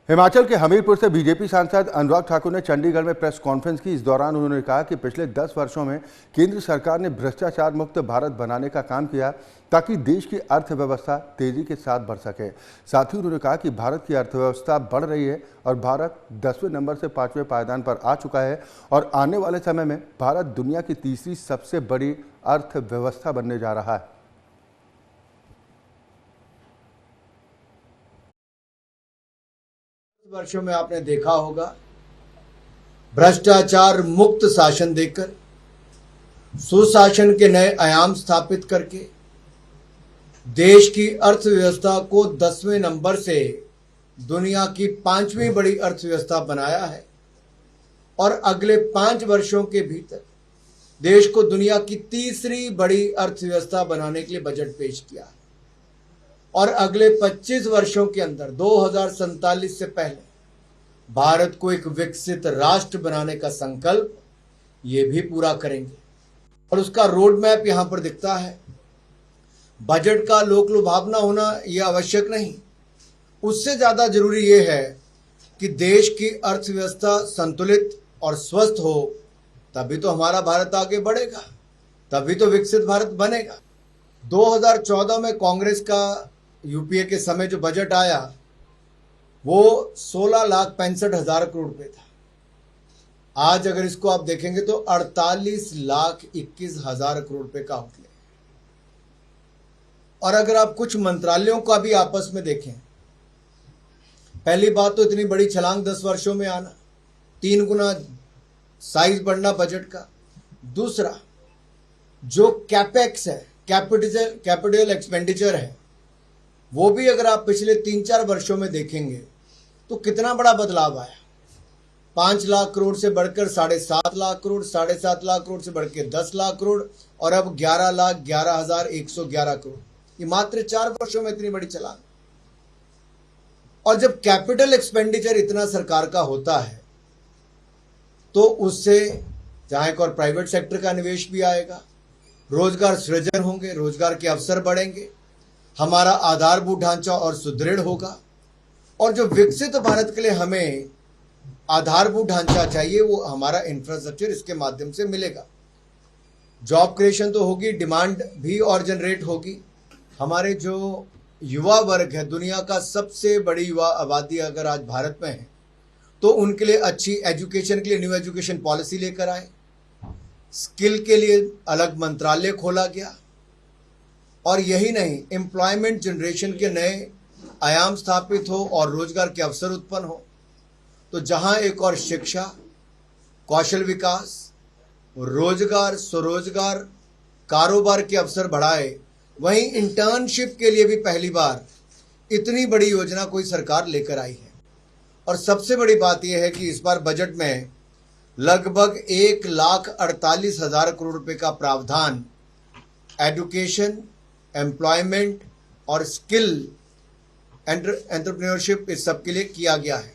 हिमाचल के हमीरपुर से बीजेपी सांसद अनुराग ठाकुर ने चंडीगढ़ में प्रेस कॉन्फ्रेंस की। इस दौरान उन्होंने कहा कि पिछले 10 वर्षों में केंद्र सरकार ने भ्रष्टाचार मुक्त भारत बनाने का काम किया ताकि देश की अर्थव्यवस्था तेजी के साथ बढ़ सके। साथ ही उन्होंने कहा कि भारत की अर्थव्यवस्था बढ़ रही है और भारत 10वें नंबर से 5वें पायदान पर आ चुका है और आने वाले समय में भारत दुनिया की तीसरी सबसे बड़ी अर्थव्यवस्था बनने जा रहा है। वर्षों में आपने देखा होगा, भ्रष्टाचार मुक्त शासन देकर, सुशासन के नए आयाम स्थापित करके देश की अर्थव्यवस्था को 10वें नंबर से दुनिया की 5वीं बड़ी अर्थव्यवस्था बनाया है और अगले 5 वर्षों के भीतर देश को दुनिया की तीसरी बड़ी अर्थव्यवस्था बनाने के लिए बजट पेश किया है और अगले 25 वर्षों के अंदर 2047 से पहले भारत को एक विकसित राष्ट्र बनाने का संकल्प ये भी पूरा करेंगे। और उसका रोड मैप यहां पर दिखता है। बजट का लोक लुभावना होना यह आवश्यक नहीं, उससे ज्यादा जरूरी यह है कि देश की अर्थव्यवस्था संतुलित और स्वस्थ हो, तभी तो हमारा भारत आगे बढ़ेगा, तभी तो विकसित भारत बनेगा। 2014 में कांग्रेस का यूपीए के समय जो बजट आया वो 16,65,000 करोड़ रुपए था। आज अगर इसको आप देखेंगे तो 48,21,000 करोड़ रुपए का आउटले। और अगर आप कुछ मंत्रालयों का भी आपस में देखें, पहली बात तो इतनी बड़ी छलांग 10 वर्षों में आना, 3 गुना साइज बढ़ना बजट का। दूसरा, जो कैपेक्स है, कैपिटल एक्सपेंडिचर है, वो भी अगर आप पिछले 3-4 वर्षों में देखेंगे तो कितना बड़ा बदलाव आया। 5 लाख करोड़ से बढ़कर 7.5 लाख करोड़, 7.5 लाख करोड़ से बढ़ के 10 लाख करोड़ और अब 11,11,111 करोड़। ये मात्र 4 वर्षों में इतनी बड़ी छलांग। और जब कैपिटल एक्सपेंडिचर इतना सरकार का होता है तो उससे जहां एक और प्राइवेट सेक्टर का निवेश भी आएगा, रोजगार सृजन होंगे, रोजगार के अवसर बढ़ेंगे, हमारा आधारभूत ढांचा और सुदृढ़ होगा। और जो विकसित भारत के लिए हमें आधारभूत ढांचा चाहिए वो हमारा इंफ्रास्ट्रक्चर इसके माध्यम से मिलेगा। जॉब क्रिएशन तो होगी, डिमांड भी और जनरेट होगी। हमारे जो युवा वर्ग है, दुनिया का सबसे बड़ी युवा आबादी अगर आज भारत में है, तो उनके लिए अच्छी एजुकेशन के लिए न्यू एजुकेशन पॉलिसी लेकर आए, स्किल के लिए अलग मंत्रालय खोला गया। और यही नहीं, एम्प्लॉयमेंट जनरेशन के नए आयाम स्थापित हो और रोजगार के अवसर उत्पन्न हो। तो जहां एक और शिक्षा, कौशल विकास, रोजगार, स्वरोजगार, कारोबार के अवसर बढ़ाए, वहीं इंटर्नशिप के लिए भी पहली बार इतनी बड़ी योजना कोई सरकार लेकर आई है। और सबसे बड़ी बात यह है कि इस बार बजट में लगभग 1,48,000 करोड़ रुपए का प्रावधान एजुकेशन, एम्प्लॉयमेंट और स्किल एंटरप्रेन्योरशिप इस सब के लिए किया गया है।